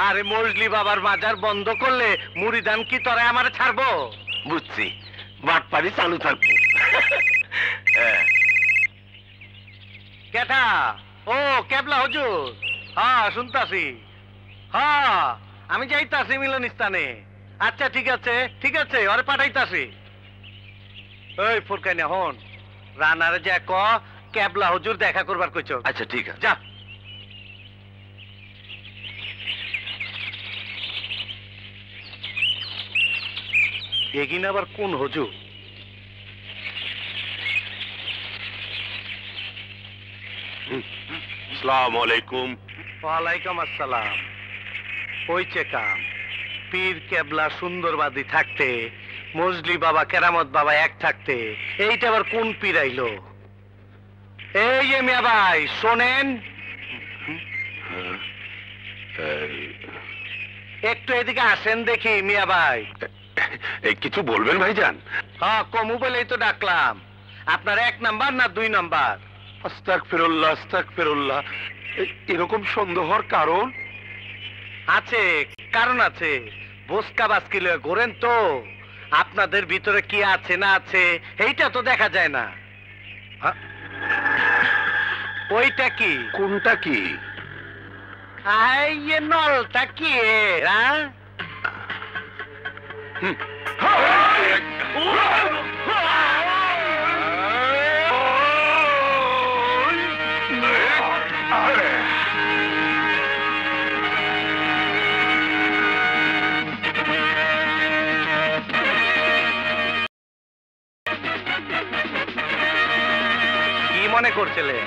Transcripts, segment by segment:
আরে মজলি বাবার মাজার বন্ধ করলে মুড়িদান কি তোরা আমারে ছাড়বো? বুঝছি, বাটপাড়ি চালু থাকবো। কেটা? ও কেবলা হুজুর। হ্যাঁ শুনতাছি। হ্যাঁ আমি যাইতাছি মিলন স্থানে। আচ্ছা ঠিক আছে ঠিক আছে, ওরে পাঠাইতাছি। এই ফুরকাইনা হন, রানারে যা ক কেবলা হুজুর দেখা করবার কইছ। আচ্ছা ঠিক আছে, যা। এগিন আবার কোন হুজুর? আসসালামু আলাইকুম। ওয়ালাইকুম আসসালাম। হইছে কাম। পীর কেবলা সুন্দরবাদী থাকতে, মজলি বাবা কেরামত বাবা এক থাকতে, এইটা আবার কোন পীর আইলো? এই যে মিয়া ভাই শোনেন, একটু এদিকে আসেন দেখি মিয়া ভাই। কিছু বলবেন ভাইজান? হ্যাঁ কমু বলেই তো ডাকলাম। আপনার 1 নাম্বার না 2 নাম্বার? আস্তাগফিরুল্লাহ আস্তাগফিরুল্লাহ। এরকম সন্দেহর কারণ আছে, কারণ আছে। বসকা বাসকি লয়ে ঘোরেন তো, আপনাদের ভিতরে কি আছে না আছে এইটা তো দেখা যায় না। ওইটা কি? কোনটা কি? এই নলটা কি? মনে করছিলে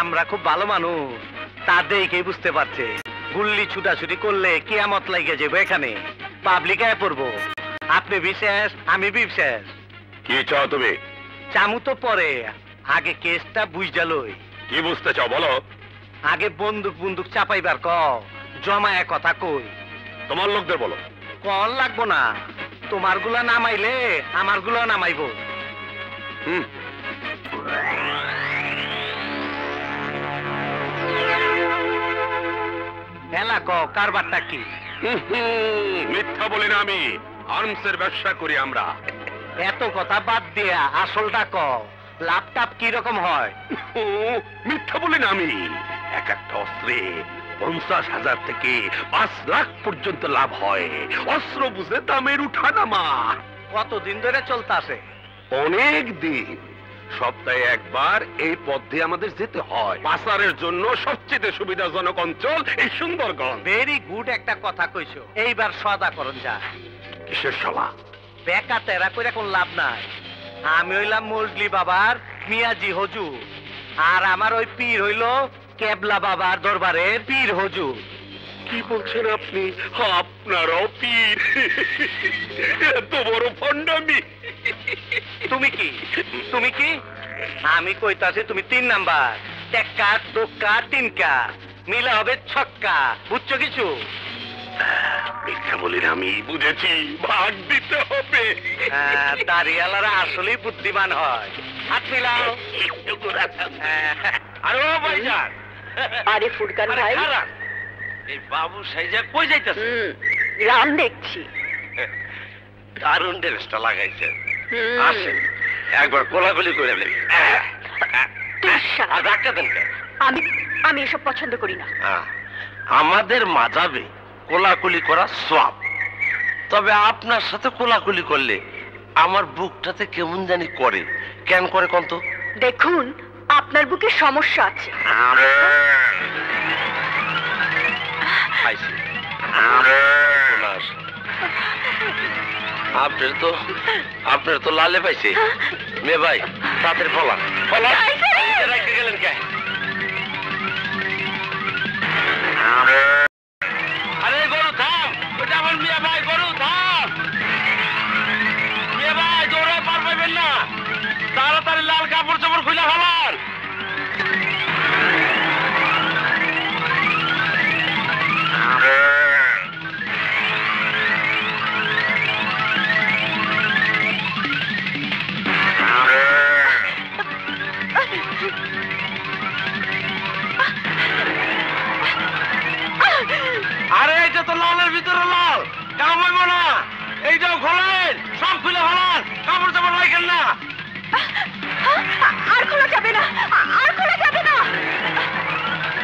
আমরা খুব ভালো মানুষ, তা দেখেই বুঝতে পারছে গুল্লি ছুটাছুটি করলে কিয়ামত লাগে যাবো। এখানে পাবলিক আয় পড়বো। আপনি বিশেষ, আমি বিশেষ। কি চাও তুমি? চামু তো পরে, আগে কেসটা বুঝা লই। কি বুঝতে চাও বলো? আগে বন্দুক বন্দুক চাপাইবার ক, জমায় কথা কই। তোমার লোকদের বলো। কল লাগবো না, তোমার গুলা নামাইলে আমার গুলা নামাইবো। এলা ক কারবারটা কি? মিথ্যা বলি না আমি, আর্মসের ব্যবসা করি আমরা। এত কথা বাদ দিয়া আসলটা ক, লাভটাপ কি রকম হয়? মিথ্যা বলি না আমি। এক একটা অস্ত্রে 50,000 থেকে 5 লাখ পর্যন্ত লাভ হয়। অস্ত্র বুঝে দামের উঠানামা। কতদিন ধরে চলতেছে? অনেক দিন। সপ্তাহে একবার এই পথ দিয়ে আমাদের যেতে হয়। পাচারের জন্য সবচেয়ে সুবিধাজনক অঞ্চল এই সুন্দরগঞ্জ। ভেরি গুড একটা কথা কইছো। এইবার সদা করন যা। কিসের সভা? বেকা তেরা কইরা কোন লাভ নাই। আমি হইলাম মজলি বাবার মিয়াজি হুজুর, আর আমার ওই পীর হইল কেবলা বাবার দরবারের পীর হুজুর। কি বলছেন আপনি? আপনারও পীর? এত বড় ভণ্ডামি! তুমি কি? তুমি কি? আমি কইতাছি তুমি 3 নাম্বার। টেক্কা দোক্কা তিনকা মিলা হবে ছক্কা। বুঝছো কিছু? মিথ্যা বলি না আমি, বুঝেছি। ভাগ দিতে হবে। দাঁড়িয়ালারা আসলেই বুদ্ধিমান হয়। হাত মিলাও। আরে ও ভাইজান। আরে ফুরকান ভাই, এই বাবু সাইজা কই যাইতাছে? রাম দেখছি। দারুণ ড্রেসটা লাগাইছেন। আসেন একবার কোলাকুলি করে নেই। আর ডাক্তার দেন কেন? আমি এসব পছন্দ করি না। আমাদের মাজাবে কোলাকুলি করা সওয়াব, তবে আপনার সাথে কোলাকুলি করলে আমার বুকটাতে কেমন জানি করে। কেন করে কোন তো? দেখুন, আপনার বুকে সমস্যা আছে। আপনার তো লালে পাইছে। মেয়ে ভাই তাদের ফলা ফলা রেখে গেলেন কে? আরে গরু থাম, ওটা আমার মিয়া ভাই। গরু থাম, মিয়া ভাই দৌড়ায় পার পাইবেন না। তাড়াতাড়ি লাল কাপড় চাপড় খুলে ফেলার। আরে এইটা তো লালের ভিতরে লাল, কাম হইব না। এইটাও খোলেন, সব খুলে ফেলান, কাপড় চাপড় রাখেন না। আর খোলা যাবে না, আর খোলা যাবে না,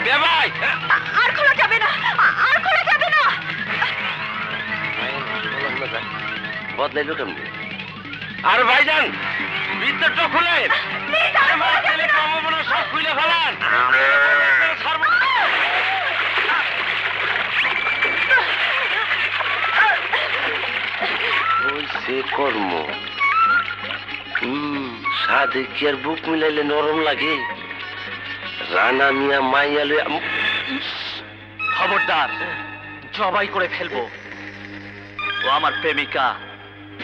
কে ভাই? আর খোলা যাবে না, আর খোলা যাবে না। বদলাইলো কেমনি? আর ভাইজান ভিতরটা খুলেন। Please, আর খোলা যাবে না। কাম হইব না, সব খুলে ফেলান। ছাড়বো না। ওই সে কর্ম। সাদে কি আর বুক মিলাইলে নরম লাগে? রানা মিয়া মাইয়ালে খবরদার, জবাই করে ফেলবো। ও আমার প্রেমিকা,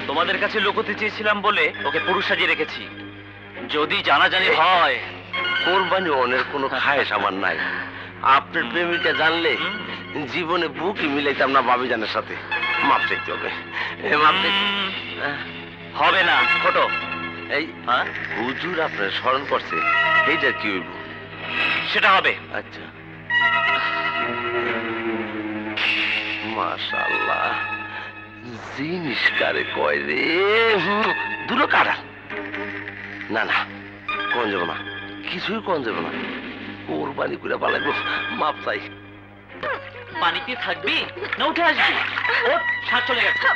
তোমাদের কাছে লুকোতে চেয়েছিলাম বলে ওকে পুরুষ সাজিয়ে রেখেছি। যদি জানাজানি হয়, কোরবানি অনের কোনো খায়েশ আমার নাই। আপনার প্রেমিকা জানলে জীবনে বুকই মিলাইতাম না ভাবিজানের সাথে। মাপ চাইতে হবে। হবে না ছোট। এই হ্যাঁ, হুজুর আপনার স্মরণ করছে, এইটার কি হইব? সেটা হবে। আচ্ছা, মাশাআল্লাহ, জিনিস কারে কয় রে? দুটো কারা? না না, কোন যাব না, কিছুই কোন যাব না। কোরবানি করে পালাইবো। মাপ চাই। পানিতে থাকবি না উঠে আসবি? ও ছাড়, চলে গেছে।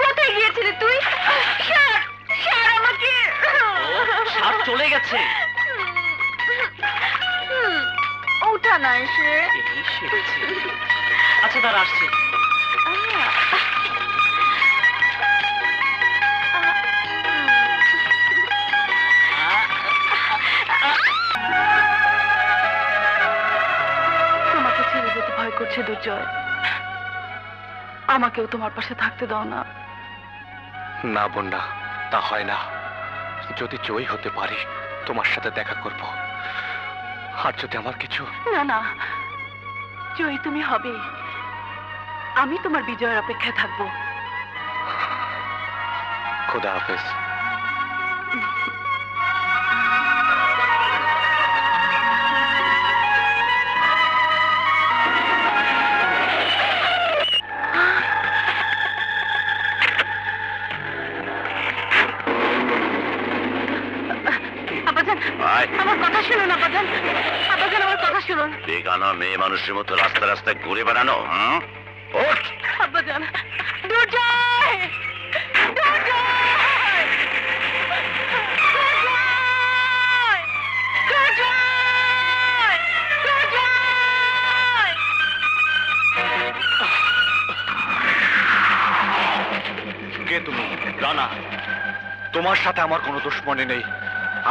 কোথায় গিয়েছিলি তুই? ছাড়, ছাড় আমাকে। ছাড়, চলে গেছে। ওঠা না এসে। এই সেরেছে। আচ্ছা, তার আসছে। তোমাকে ছেড়ে যেতে ভয় করছে দুর্জয়। আমাকেও তোমার পাশে থাকতে দাও না। না বন্যা, তা হয় না। যদি জয়ী হতে পারি তোমার সাথে দেখা করব, আর যদি আমার কিছু... না না, জয়ী তুমি হবে। আমি তোমার বিজয়ের অপেক্ষায় থাকবো। খোদা হাফেজ। আব্বাজান, আমার কথা শুনুন আব্বাজান। আব্বাজান, আমার কথা শুনুন। বেগানা মেয়ে মানুষের মতো রাস্তা রাস্তায় ঘুরে বেড়ানো। ওঠ! আব্বাজান, দুর্জয়! দুর্জয়! দুর্জয়! দুর্জয়! কে তুমি? রানা, তোমার সাথে আমার কোনো দুশ্মনী নেই।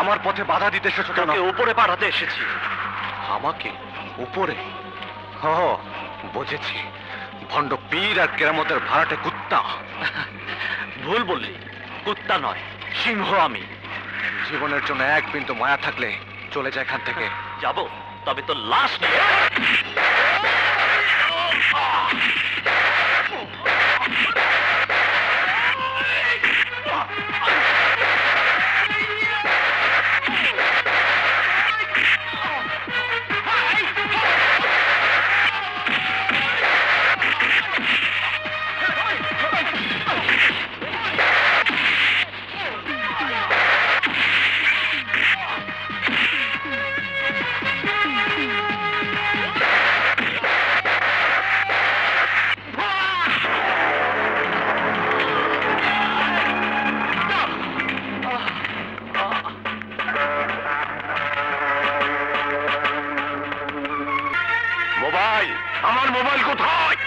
আমার পথে বাধা দিতে এসেছো কেন? তোকে উপরে পাঠাতে এসেছি। আমাকে উপরে? ও, বুঝেছি। ভণ্ড পীর আর কেরামতের ভাড়াটে কুত্তা। ভুল বললি, কুত্তা নয়, সিংহ আমি। জীবনের জন্য এক বিন্দু মায়া থাকলে চলে যায় এখান থেকে। যাব, তবে তো লাশ নেই। মোবাইল, আমার মোবাইল কোথায়?